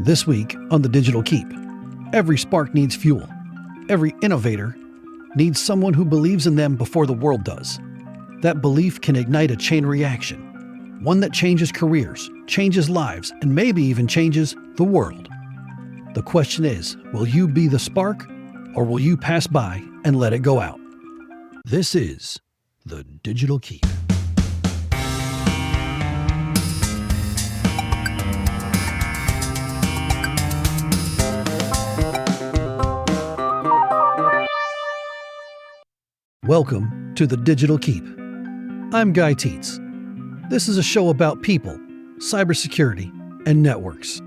This week on The Digital Keep, every spark needs fuel. Every innovator needs someone who believes in them before the world does. That belief can ignite a chain reaction, one that changes careers, changes lives, and maybe even changes the world. The question is, will you be the spark, or will you pass by and let it go out? This is The Digital Keep. Welcome to The Digital Keep. I'm Guy Teets. This is a show about people, cybersecurity, and networks.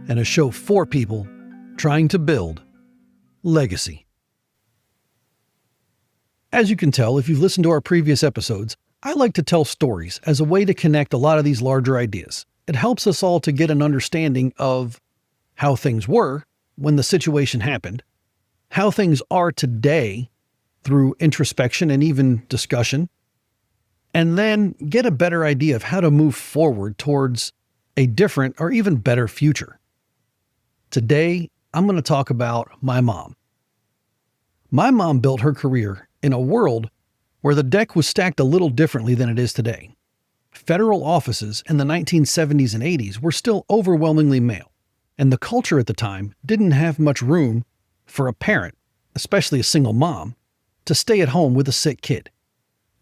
And a show for people trying to build legacy. As you can tell, if you've listened to our previous episodes, I like to tell stories as a way to connect a lot of these larger ideas. It helps us all to get an understanding of how things were when the situation happened, how things are today through introspection and even discussion, and then get a better idea of how to move forward towards a different or even better future. Today, I'm going to talk about my mom. My mom built her career in a world where the deck was stacked a little differently than it is today. Federal offices in the 1970s and 80s were still overwhelmingly male, and the culture at the time didn't have much room for a parent, especially a single mom, to stay at home with a sick kid.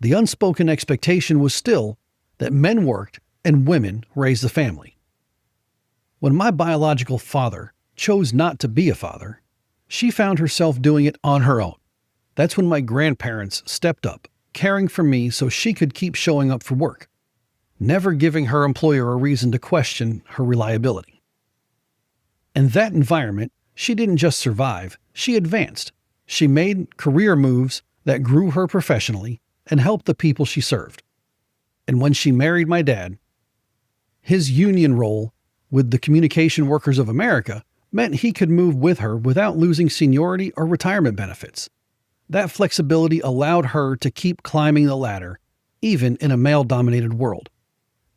The unspoken expectation was still that men worked and women raised the family. When my biological father chose not to be a father, she found herself doing it on her own. That's when my grandparents stepped up, caring for me so she could keep showing up for work, never giving her employer a reason to question her reliability. In that environment, she didn't just survive, she advanced. She made career moves that grew her professionally and helped the people she served. And when she married my dad, his union role with the Communication Workers of America meant he could move with her without losing seniority or retirement benefits. That flexibility allowed her to keep climbing the ladder, even in a male-dominated world,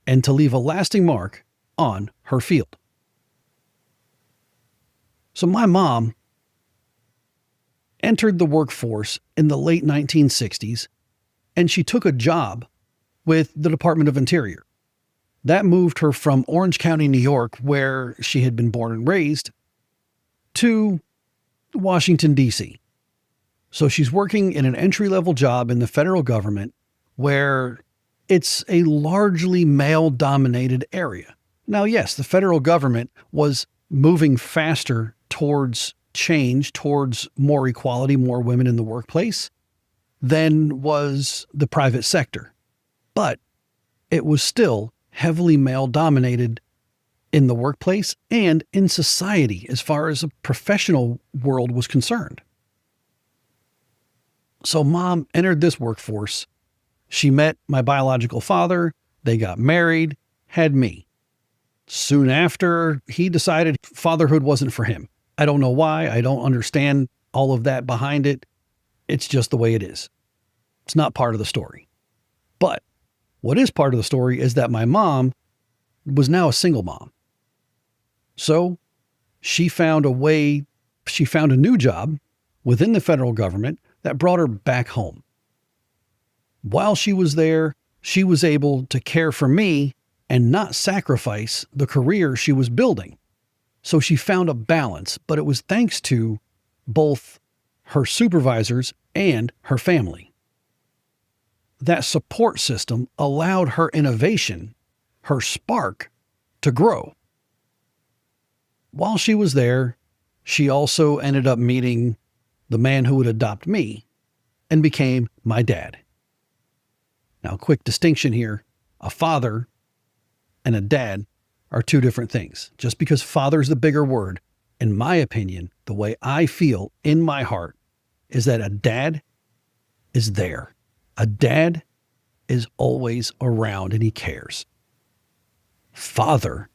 and to leave a lasting mark on her field. So my mom entered the workforce in the late 1960s, and she took a job with the Department of Interior. That moved her from Orange County, New York, where she had been born and raised, to Washington, D.C. So she's working in an entry-level job in the federal government where it's a largely male-dominated area. Now, yes, the federal government was moving faster towards change, towards more equality, more women in the workplace, than was the private sector. But it was still heavily male-dominated in the workplace and in society as far as the professional world was concerned. So Mom entered this workforce. She met my biological father. They got married, had me. Soon after, he decided fatherhood wasn't for him. I don't know why. I don't understand all of that behind it. It's just the way it is. It's not part of the story. But what is part of the story is that my mom was now a single mom. So she found a new job within the federal government that brought her back home. While she was there, she was able to care for me and not sacrifice the career she was building. So she found a balance, but it was thanks to both her supervisors and her family. That support system allowed her innovation, her spark, to grow. While she was there, she also ended up meeting the man who would adopt me and became my dad. Now, quick distinction here. A father and a dad are two different things. Just because father is the bigger word, in my opinion, the way I feel in my heart is that a dad is there. A dad is always around and he cares. Father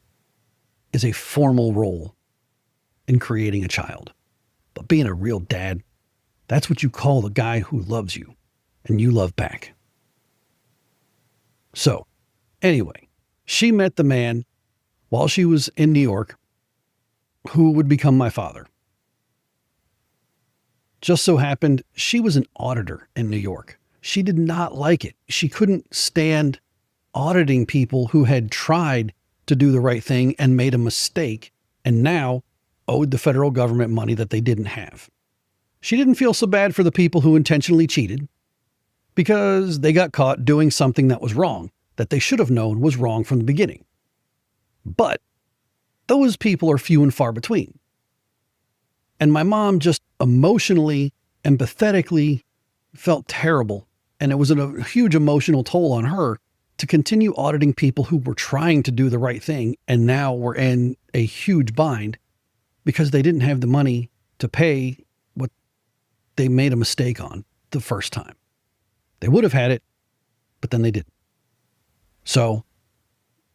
is a formal role in creating a child. But being a real dad, that's what you call the guy who loves you and you love back. So, anyway, she met the man while she was in New York, who would become my father. Just so happened she was an auditor in New York. She did not like it. She couldn't stand auditing people who had tried to do the right thing and made a mistake and now owed the federal government money that they didn't have. She didn't feel so bad for the people who intentionally cheated because they got caught doing something that was wrong, that they should have known was wrong from the beginning. But those people are few and far between. And my mom just emotionally, empathetically felt terrible. And it was a huge emotional toll on her to continue auditing people who were trying to do the right thing and now were in a huge bind because they didn't have the money to pay what they made a mistake on the first time. They would have had it, but then they didn't. So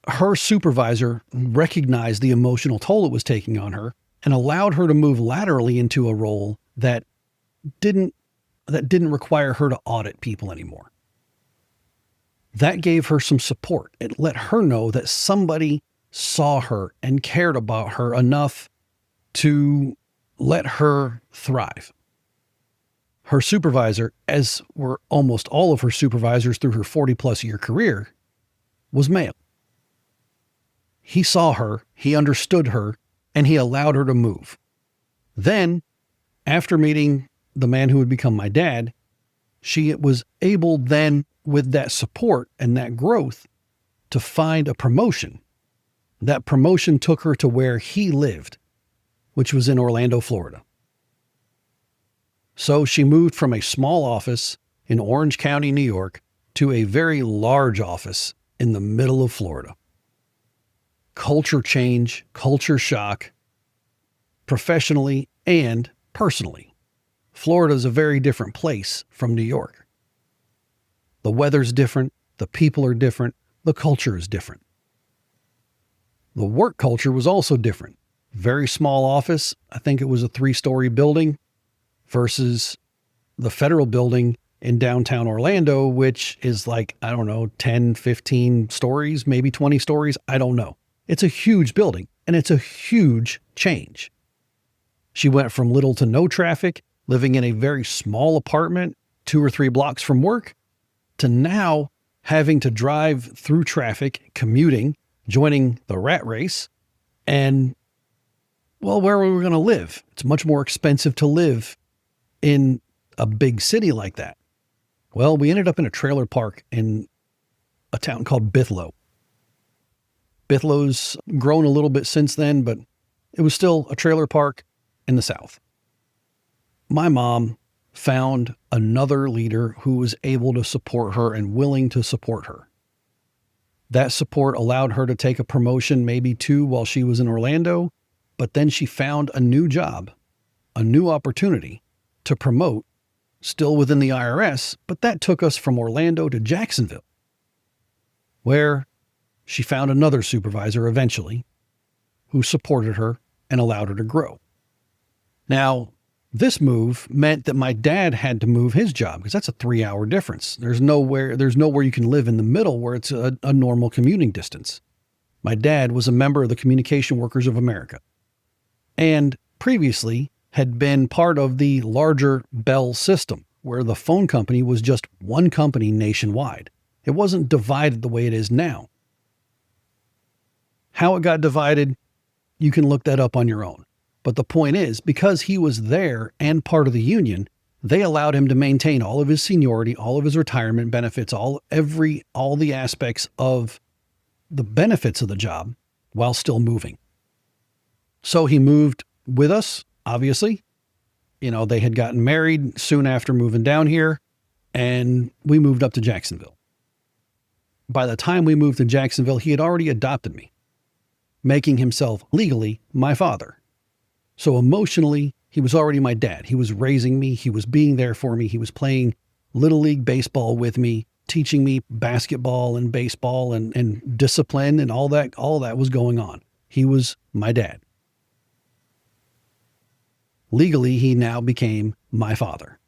her supervisor recognized the emotional toll it was taking on her and allowed her to move laterally into a role that didn't require her to audit people anymore. That gave her some support. It let her know that somebody saw her and cared about her enough to let her thrive. Her supervisor, as were almost all of her supervisors through her 40-plus year career, was male. He saw her, he understood her, and he allowed her to move. Then, after meeting the man who would become my dad, she was able then, with that support and that growth, to find a promotion. That promotion took her to where he lived, which was in Orlando, Florida. So she moved from a small office in Orange County, New York, to a very large office in the middle of Florida. Culture change, culture shock, professionally and personally. Florida is a very different place from New York. The weather's different, the people are different, the culture is different. The work culture was also different. Very small office, I think it was a 3-story building, versus the federal building in downtown Orlando, which is like, 10, 15 stories, maybe 20 stories. I don't know. It's a huge building and it's a huge change. She went from little to no traffic, living in a very small apartment 2 or 3 blocks from work, to now having to drive through traffic, commuting, joining the rat race. And, well, where are we going to live? It's much more expensive to live in a big city like that. Well, we ended up in a trailer park in a town called Bithlo. Bithlo's grown a little bit since then, but it was still a trailer park in the South. My mom found another leader who was able to support her and willing to support her. That support allowed her to take a promotion, maybe 2, while she was in Orlando, but then she found a new job, a new opportunity to promote, still within the IRS, but that took us from Orlando to Jacksonville, where she found another supervisor eventually who supported her and allowed her to grow. Now, this move meant that my dad had to move his job because that's a 3-hour difference. There's nowhere you can live in the middle where it's a normal commuting distance. My dad was a member of the Communication Workers of America and previously had been part of the larger Bell system where the phone company was just one company nationwide. It wasn't divided the way it is now. How it got divided, you can look that up on your own. But the point is, because he was there and part of the union, they allowed him to maintain all of his seniority, all of his retirement benefits, all the aspects of the benefits of the job while still moving. So he moved with us, obviously. They had gotten married soon after moving down here, and we moved up to Jacksonville. By the time we moved to Jacksonville, he had already adopted me, making himself legally my father. So emotionally, he was already my dad. He was raising me. He was being there for me. He was playing Little League baseball with me, teaching me basketball and baseball and discipline and all that was going on. He was my dad. Legally, he now became my father.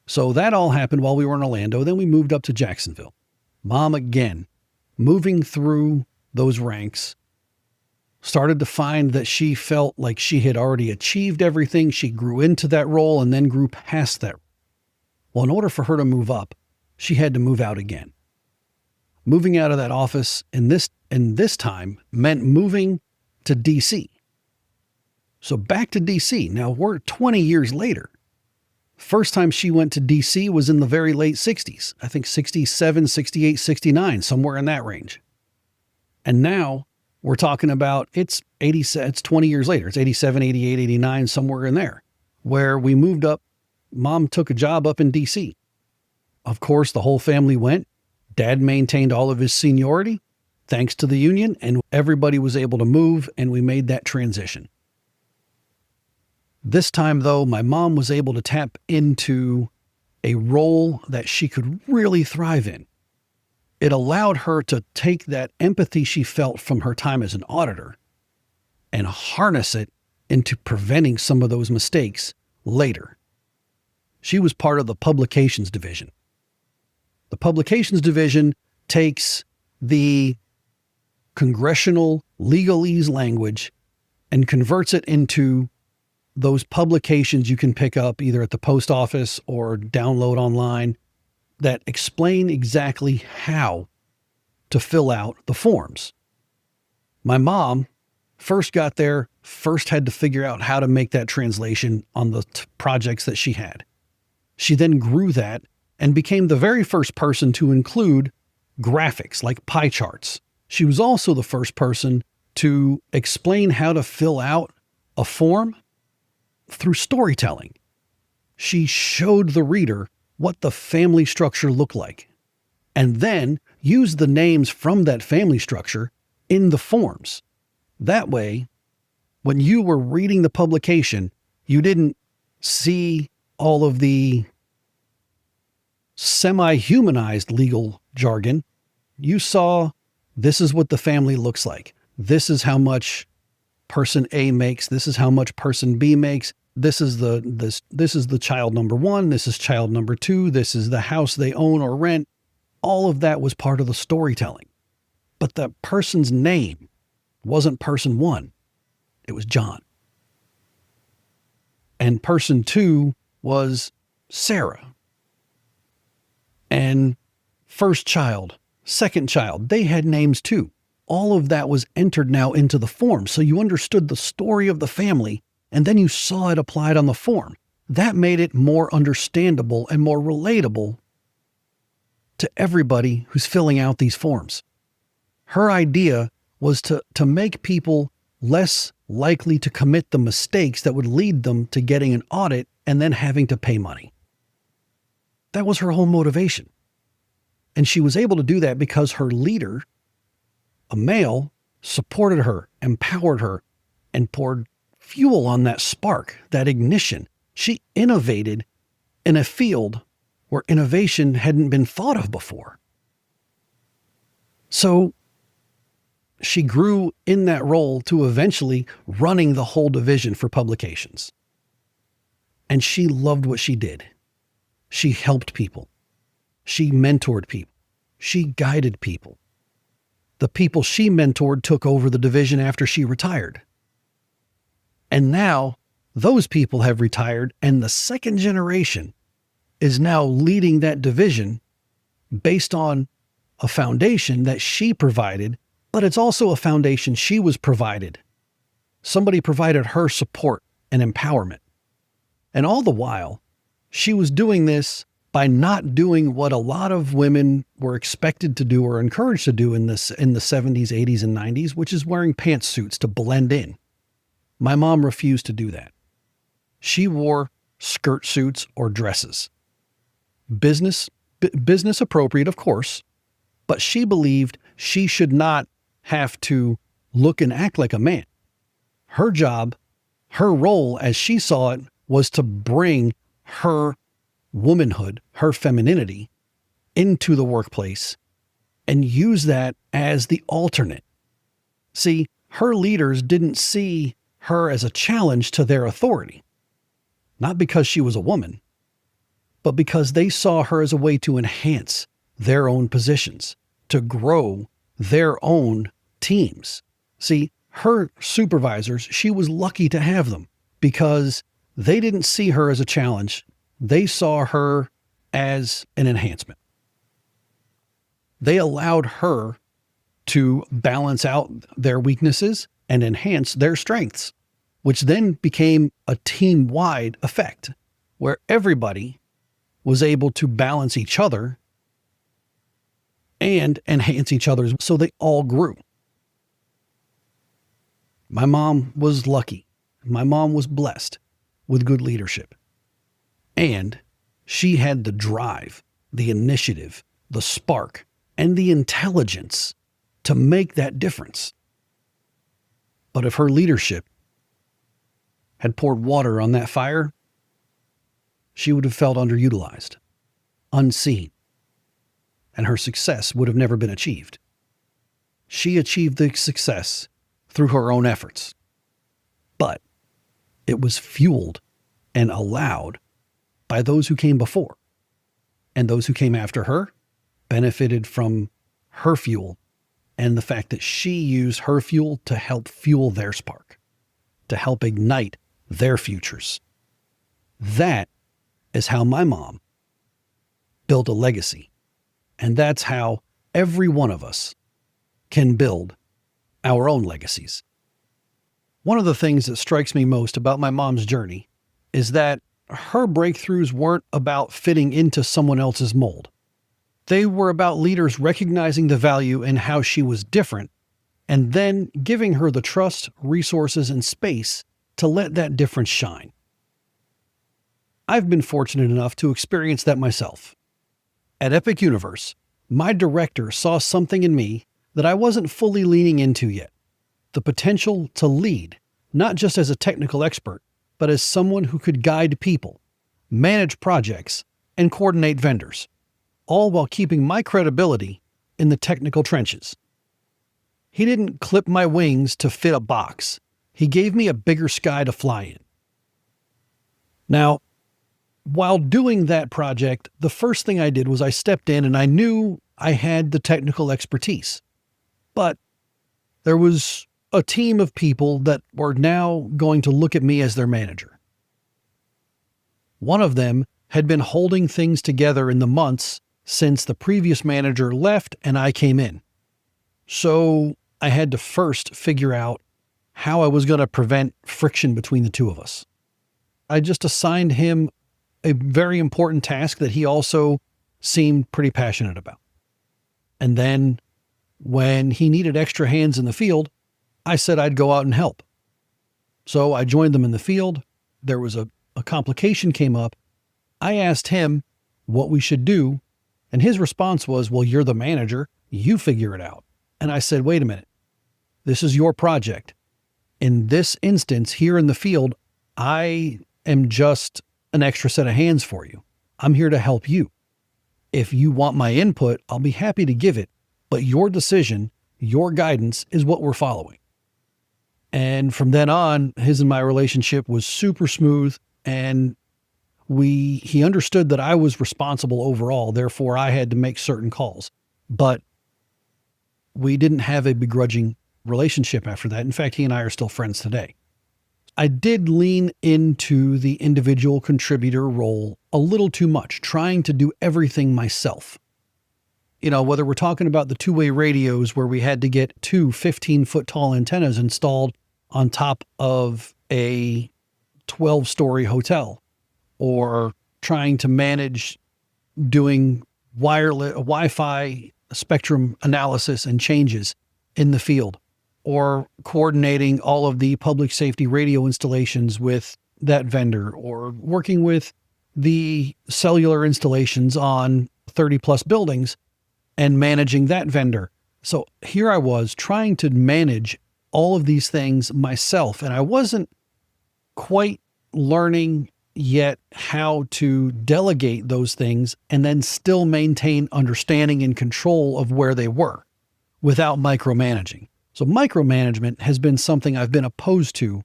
So that all happened while we were in Orlando. Then we moved up to Jacksonville. Mom again, moving through those ranks, started to find that she felt like she had already achieved everything. She grew into that role and then grew past that. Well, in order for her to move up, she had to move out again. Moving out of that office in this time meant moving to DC. So back to DC. Now we're 20 years later. First time she went to DC was in the very late 60s. I think 67, 68, 69, somewhere in that range. And now we're talking about it's 20 years later. It's 87, 88, 89, somewhere in there, where we moved up. Mom took a job up in DC. Of course, the whole family went. Dad maintained all of his seniority thanks to the union, and everybody was able to move, and we made that transition. This time, though, my mom was able to tap into a role that she could really thrive in. It allowed her to take that empathy she felt from her time as an auditor and harness it into preventing some of those mistakes later. She was part of the publications division. The publications division takes the congressional legalese language and converts it into those publications you can pick up either at the post office or download online that explain exactly how to fill out the forms. My mom first got there, first had to figure out how to make that translation on the projects that she had. She then grew that and became the very first person to include graphics like pie charts. She was also the first person to explain how to fill out a form through storytelling. She showed the reader what the family structure looked like, and then used the names from that family structure in the forms. That way, when you were reading the publication, you didn't see all of the semi-humanized legal jargon. You saw, this is what the family looks like. This is how much person A makes. This is how much person B makes. This is the child number one. This is child number two. This is the house they own or rent. All of that was part of the storytelling. But the person's name wasn't person one. It was John. And person two was Sarah. And first child, second child, they had names too. All of that was entered now into the form. So you understood the story of the family, and then you saw it applied on the form. That made it more understandable and more relatable to everybody who's filling out these forms. Her idea was to make people less likely to commit the mistakes that would lead them to getting an audit and then having to pay money. That was her whole motivation. And she was able to do that because her leader, a male, supported her, empowered her, and poured fuel on that spark, that ignition. She innovated in a field where innovation hadn't been thought of before. So she grew in that role to eventually running the whole division for publications. And she loved what she did. She helped people. She mentored people. She guided people. The people she mentored took over the division after she retired. And now those people have retired, and the second generation is now leading that division based on a foundation that she provided, but it's also a foundation she was provided. Somebody provided her support and empowerment. And all the while, she was doing this by not doing what a lot of women were expected to do or encouraged to do in the 70s, 80s, and 90s, which is wearing pantsuits to blend in. My mom refused to do that. She wore skirt suits or dresses. Business appropriate, of course, but she believed she should not have to look and act like a man. Her job, her role as she saw it, was to bring her womanhood, her femininity into the workplace and use that as the alternate. See, her leaders didn't see her as a challenge to their authority, not because she was a woman, but because they saw her as a way to enhance their own positions, to grow their own teams. See, Her supervisors, she was lucky to have them because they didn't see her as a challenge. They saw her as an enhancement. They allowed her to balance out their weaknesses and enhance their strengths, which then became a team-wide effect where everybody was able to balance each other and enhance each other's, so they all grew. My mom was lucky. My mom was blessed with good leadership. And she had the drive, the initiative, the spark, and the intelligence to make that difference. But if her leadership had poured water on that fire, she would have felt underutilized, unseen, and her success would have never been achieved. She achieved the success through her own efforts, but it was fueled and allowed by those who came before, and those who came after her benefited from her fuel and the fact that she used her fuel to help fuel their spark, to help ignite their futures. That is how my mom built a legacy, and that's how every one of us can build our own legacies. One of the things that strikes me most about my mom's journey is that her breakthroughs weren't about fitting into someone else's mold. They were about leaders recognizing the value in how she was different and then giving her the trust, resources, and space to let that difference shine. I've been fortunate enough to experience that myself. At Epic Universe, my director saw something in me that I wasn't fully leaning into yet. The potential to lead, not just as a technical expert, but as someone who could guide people, manage projects, and coordinate vendors, all while keeping my credibility in the technical trenches. He didn't clip my wings to fit a box. He gave me a bigger sky to fly in. Now, while doing that project, the first thing I did was I stepped in and I knew I had the technical expertise. But there was a team of people that were now going to look at me as their manager. One of them had been holding things together in the months since the previous manager left and I came in. So I had to first figure out how I was going to prevent friction between the two of us. I just assigned him a very important task that he also seemed pretty passionate about. And then when he needed extra hands in the field, I said I'd go out and help. So I joined them in the field. There was a complication came up. I asked him what we should do, and his response was, well, you're the manager. You figure it out. And I said, wait a minute. This is your project. In this instance, here in the field, I am just an extra set of hands for you. I'm here to help you. If you want my input, I'll be happy to give it, but your decision, your guidance is what we're following. And from then on, his and my relationship was super smooth, and he understood that I was responsible overall. Therefore, I had to make certain calls, but we didn't have a begrudging relationship after that. In fact, he and I are still friends today. I did lean into the individual contributor role a little too much, trying to do everything myself. You know, whether we're talking about the two-way radios where we had to get two 15-foot tall antennas installed on top of a 12-story hotel, or trying to manage doing wireless Wi-Fi spectrum analysis and changes in the field, or coordinating all of the public safety radio installations with that vendor, or working with the cellular installations on 30 plus buildings and managing that vendor. So here I was trying to manage all of these things myself, and I wasn't quite learning yet how to delegate those things and then still maintain understanding and control of where they were without micromanaging. So micromanagement has been something I've been opposed to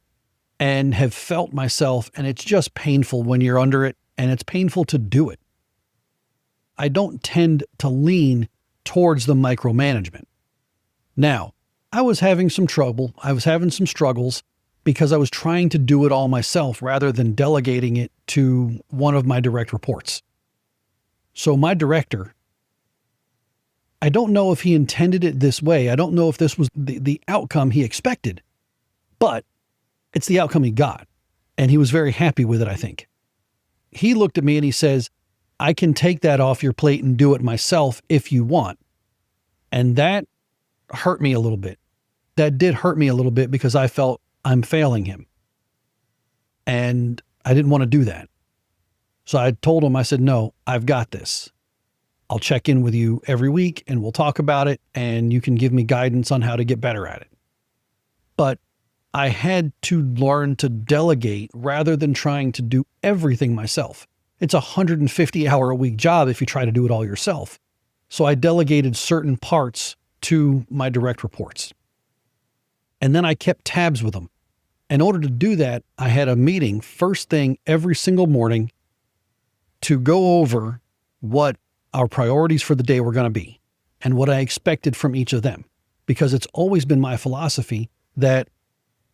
and have felt myself, and it's just painful when you're under it, and it's painful to do it. I don't tend to lean towards the micromanagement. Now, I was having some trouble. I was having some struggles because I was trying to do it all myself rather than delegating it to one of my direct reports. So my director, I don't know if he intended it this way. I don't know if this was the outcome he expected, but it's the outcome he got. And he was very happy with it, I think. He looked at me and he says, I can take that off your plate and do it myself if you want. And that hurt me a little bit. That did hurt me a little bit because I felt I'm failing him. And I didn't want to do that. So I told him, I said, no, I've got this. I'll check in with you every week and we'll talk about it and you can give me guidance on how to get better at it. But I had to learn to delegate rather than trying to do everything myself. It's a 150-hour-a-week job if you try to do it all yourself. So I delegated certain parts to my direct reports. And then I kept tabs with them. In order to do that, I had a meeting first thing every single morning to go over what our priorities for the day were going to be and what I expected from each of them. Because it's always been my philosophy that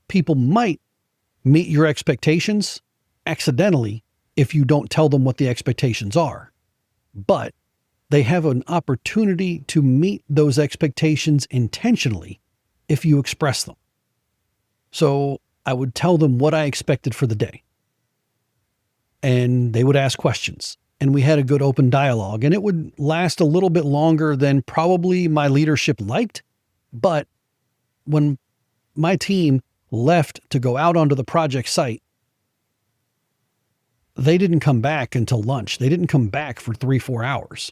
people might meet your expectations accidentally if you don't tell them what the expectations are. But they have an opportunity to meet those expectations intentionally if you express them. So I would tell them what I expected for the day. And they would ask questions. And we had a good open dialogue. And it would last a little bit longer than probably my leadership liked. But when my team left to go out onto the project site, they didn't come back until lunch. They didn't come back for 3-4 hours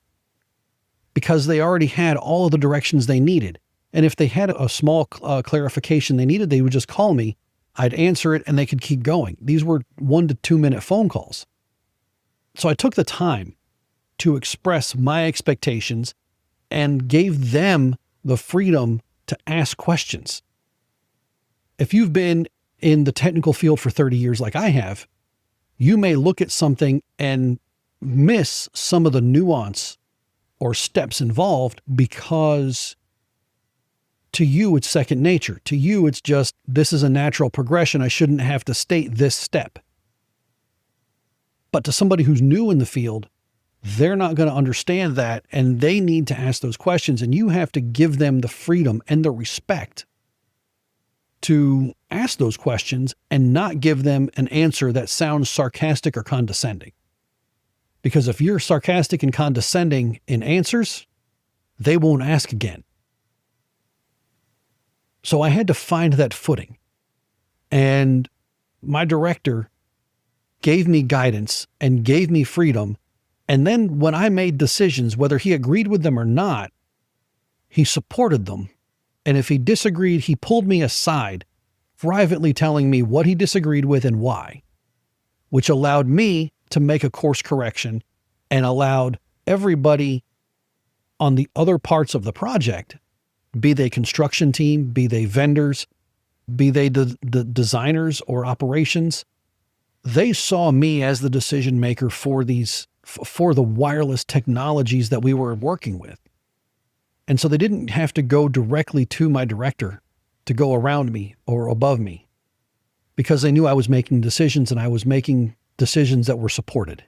because they already had all of the directions they needed. And if they had a small clarification they needed, they would just call me. I'd answer it and they could keep going. These were 1 to 2 minute phone calls. So I took the time to express my expectations and gave them the freedom to ask questions. If you've been in the technical field for 30 years like I have, you may look at something and miss some of the nuance or steps involved because to you, it's second nature. To you, it's just, this is a natural progression. I shouldn't have to state this step. But to somebody who's new in the field, they're not going to understand that, and they need to ask those questions, and you have to give them the freedom and the respect to ask those questions and not give them an answer that sounds sarcastic or condescending. Because if you're sarcastic and condescending in answers, they won't ask again. So I had to find that footing. And my director gave me guidance and gave me freedom. And then when I made decisions, whether he agreed with them or not, he supported them. And if he disagreed, he pulled me aside, privately telling me what he disagreed with and why, which allowed me to make a course correction and allowed everybody on the other parts of the project, be they construction team, be they vendors, be they the designers or operations, they saw me as the decision maker for the wireless technologies that we were working with. And so they didn't have to go directly to my director to go around me or above me because they knew I was making decisions and I was making decisions that were supported.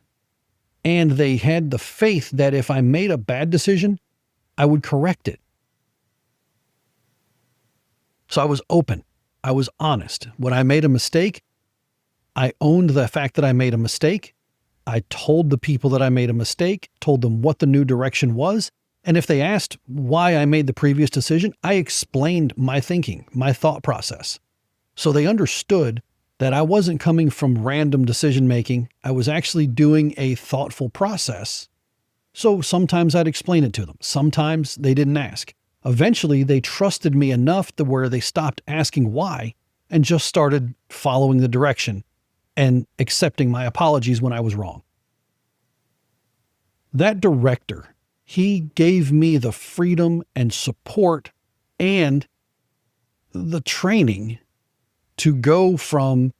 And they had the faith that if I made a bad decision, I would correct it. So I was open. I was honest. When I made a mistake, I owned the fact that I made a mistake. I told the people that I made a mistake, told them what the new direction was. And if they asked why I made the previous decision, I explained my thinking, my thought process. So they understood that I wasn't coming from random decision making. I was actually doing a thoughtful process. So sometimes I'd explain it to them. Sometimes they didn't ask. Eventually, they trusted me enough to where they stopped asking why and just started following the direction and accepting my apologies when I was wrong. That director, he gave me the freedom and support and the training to go from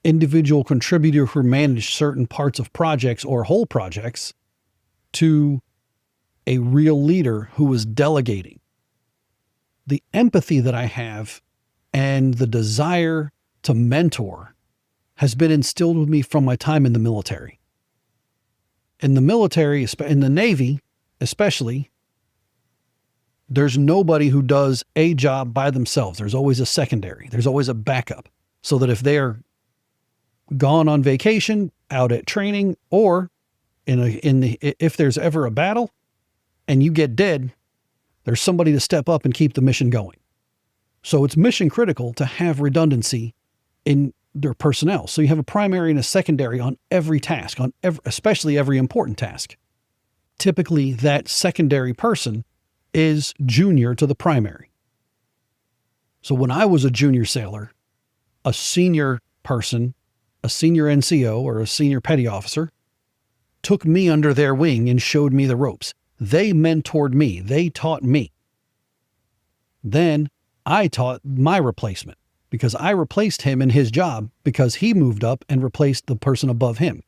individual contributor who managed certain parts of projects or whole projects to a real leader who was delegating the empathy that I have and the desire to mentor has been instilled with me from my time in the military. In the military, in the Navy especially, there's nobody who does a job by themselves. There's always a secondary. There's always a backup. So that if they're gone on vacation, out at training, or if there's ever a battle and you get dead, there's somebody to step up and keep the mission going. So it's mission critical to have redundancy in their personnel. So you have a primary and a secondary on every task, especially every important task. Typically, that secondary person is junior to the primary. So when I was a junior sailor, a senior person, a senior NCO or a senior petty officer, took me under their wing and showed me the ropes. They mentored me. They taught me. Then I taught my replacement because I replaced him in his job because he moved up and replaced the person above him.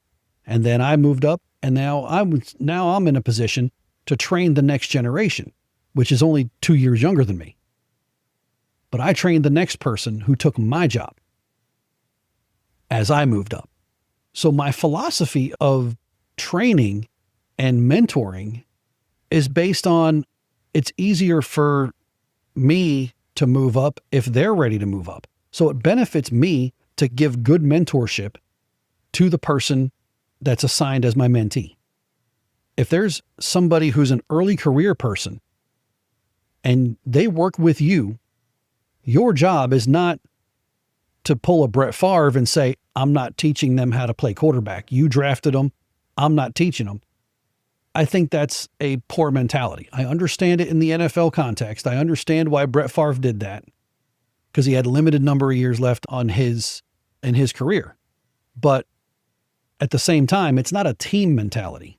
And then I moved up, and now I'm in a position to train the next generation, which is only 2 years younger than me. But I trained the next person who took my job as I moved up. So my philosophy of training and mentoring is based on it's easier for me to move up if they're ready to move up. So it benefits me to give good mentorship to the person that's assigned as my mentee. If there's somebody who's an early career person and they work with you, your job is not to pull a Brett Favre and say, I'm not teaching them how to play quarterback. You drafted them. I'm not teaching them. I think that's a poor mentality. I understand it in the NFL context. I understand why Brett Favre did that because he had a limited number of years left in his career. But at the same time, it's not a team mentality.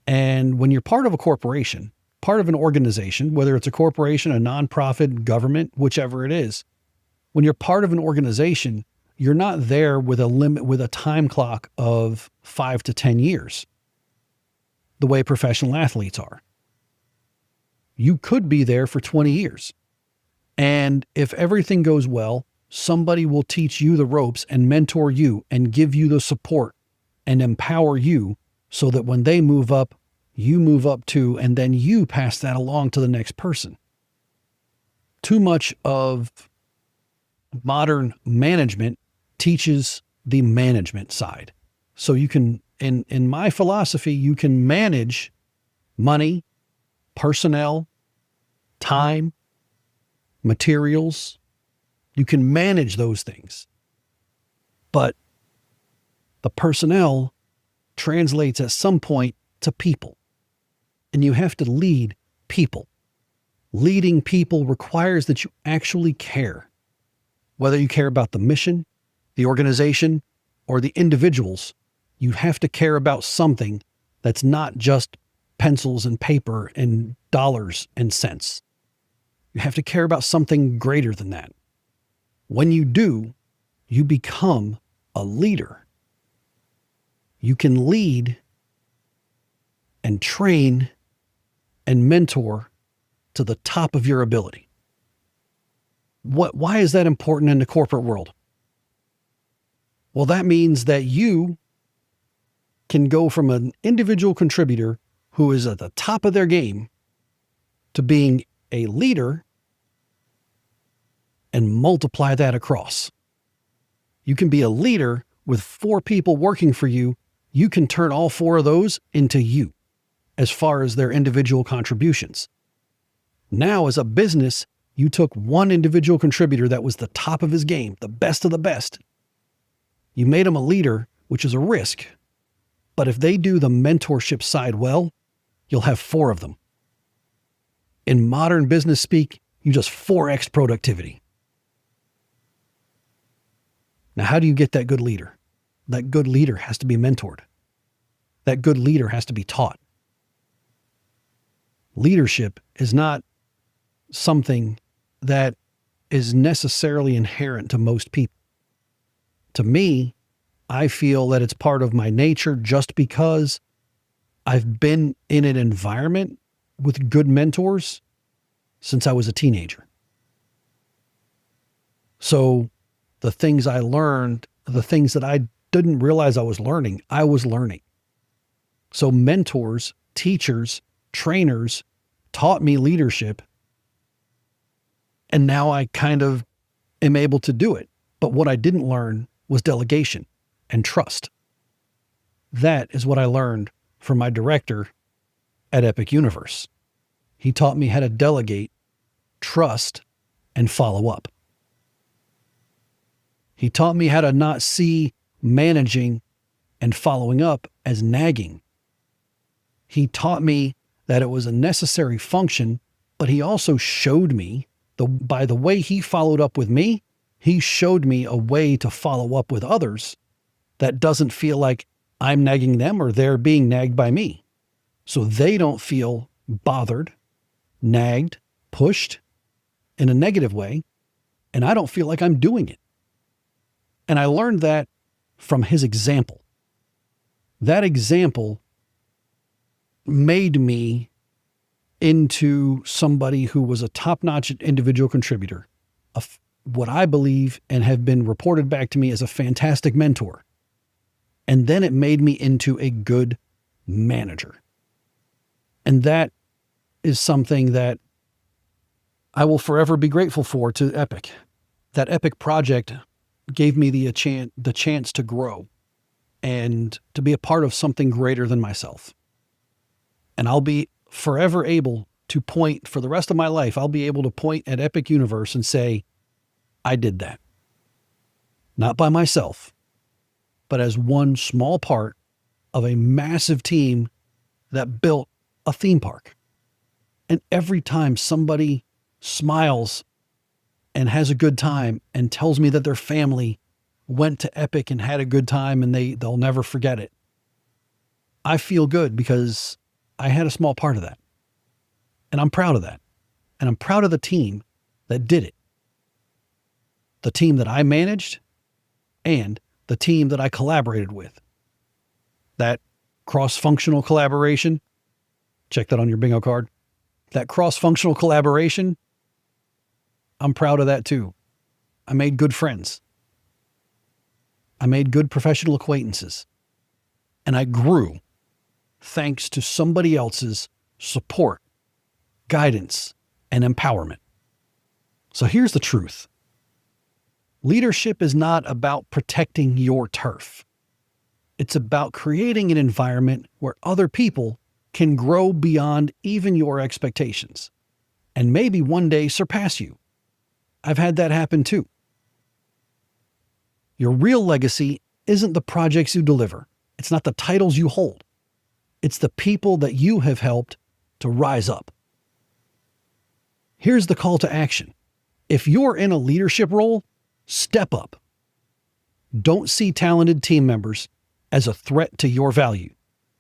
And when you're part of a corporation, part of an organization, whether it's a corporation, a nonprofit, government, whichever it is, when you're part of an organization, you're not there with a time clock of 5 to 10 years, the way professional athletes are. You could be there for 20 years. And if everything goes well, somebody will teach you the ropes and mentor you and give you the support and empower you so that when they move up, you move up too, and then you pass that along to the next person. Too much of modern management teaches the management side. So you can, in my philosophy, you can manage money, personnel, time, materials. You can manage those things. But the personnel translates at some point to people. And you have to lead people. Leading people requires that you actually care. Whether you care about the mission, the organization, or the individuals, you have to care about something that's not just pencils and paper and dollars and cents. You have to care about something greater than that. When you do, you become a leader. You can lead and train and mentor to the top of your ability. Why is that important in the corporate world? Well, that means that you can go from an individual contributor who is at the top of their game to being a leader and multiply that across. You can be a leader with 4 people working for you. You can turn all 4 of those into you as far as their individual contributions. Now, as a business, you took one individual contributor that was the top of his game, the best of the best. You made him a leader, which is a risk. But if they do the mentorship side well, you'll have 4 of them. In modern business speak, you just 4x productivity. Now, how do you get that good leader? That good leader has to be mentored. That good leader has to be taught. Leadership is not something that is necessarily inherent to most people. To me, I feel that it's part of my nature just because I've been in an environment with good mentors since I was a teenager. So the things I learned, the things that I didn't realize I was learning. So mentors, teachers, trainers taught me leadership. And now I kind of am able to do it. But what I didn't learn was delegation and trust. That is what I learned from my director at Epic Universe. He taught me how to delegate, trust, and follow up. He taught me how to not see managing and following up as nagging. He taught me that it was a necessary function, but he also showed me, by the way he followed up with me, he showed me a way to follow up with others that doesn't feel like I'm nagging them or they're being nagged by me. So they don't feel bothered, nagged, pushed in a negative way, and I don't feel like I'm doing it. And I learned that from his example. That example made me into somebody who was a top-notch individual contributor, what I believe and have been reported back to me as a fantastic mentor. And then it made me into a good manager. And that is something that I will forever be grateful for to Epic. That Epic project gave me the chance to grow and to be a part of something greater than myself. And I'll be forever able to point, for the rest of my life, I'll be able to point at Epic Universe and say, I did that. Not by myself, but as one small part of a massive team that built a theme park. And every time somebody smiles and has a good time and tells me that their family went to Epic and had a good time and they'll never forget it, I feel good because I had a small part of that. And I'm proud of that. And I'm proud of the team that did it. The team that I managed and the team that I collaborated with. That cross-functional collaboration, check that on your bingo card. That cross-functional collaboration, I'm proud of that too. I made good friends. I made good professional acquaintances. And I grew thanks to somebody else's support, guidance, and empowerment. So here's the truth. Leadership is not about protecting your turf. It's about creating an environment where other people can grow beyond even your expectations and maybe one day surpass you. I've had that happen too. Your real legacy isn't the projects you deliver. It's not the titles you hold. It's the people that you have helped to rise up. Here's the call to action. If you're in a leadership role, step up. Don't see talented team members as a threat to your value.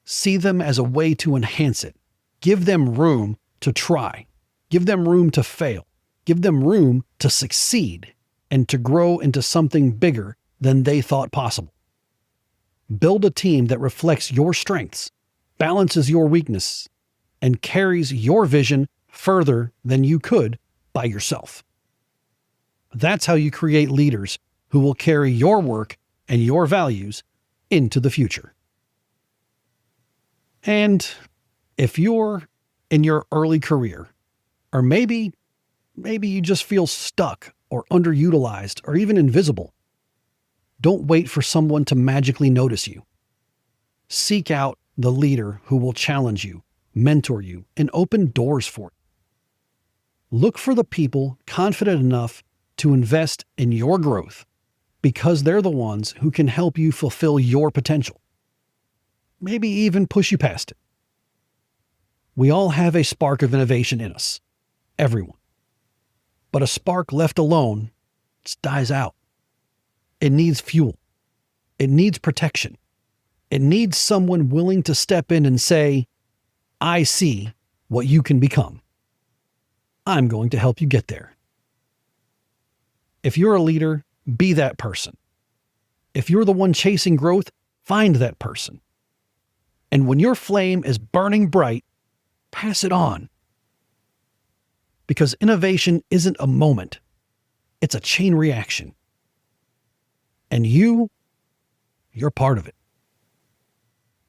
See them as a way to enhance it. Give them room to try. Give them room to fail. Give them room to succeed and to grow into something bigger than they thought possible. Build a team that reflects your strengths, balances your weakness, and carries your vision further than you could by yourself. That's how you create leaders who will carry your work and your values into the future. And if you're in your early career, or maybe you just feel stuck or underutilized or even invisible, don't wait for someone to magically notice you. Seek out the leader who will challenge you, mentor you, and open doors for you. Look for the people confident enough to invest in your growth because they're the ones who can help you fulfill your potential. Maybe even push you past it. We all have a spark of innovation in us. Everyone. But a spark left alone just dies out. It needs fuel. It needs protection. It needs someone willing to step in and say, I see what you can become. I'm going to help you get there. If you're a leader, be that person. If you're the one chasing growth, find that person. And when your flame is burning bright, pass it on. Because innovation isn't a moment, it's a chain reaction. And you're part of it.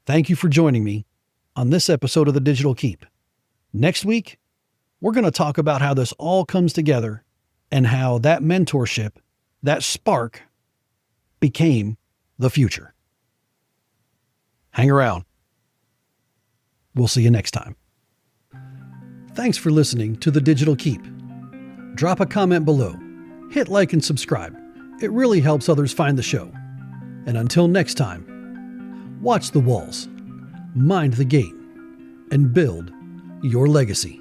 Thank you for joining me on this episode of The Digital Keep. Next week, we're going to talk about how this all comes together and how that mentorship, that spark, became the future. Hang around. We'll see you next time. Thanks for listening to The Digital Keep. Drop a comment below. Hit like and subscribe. It really helps others find the show. And until next time, watch the walls, mind the gate, and build your legacy.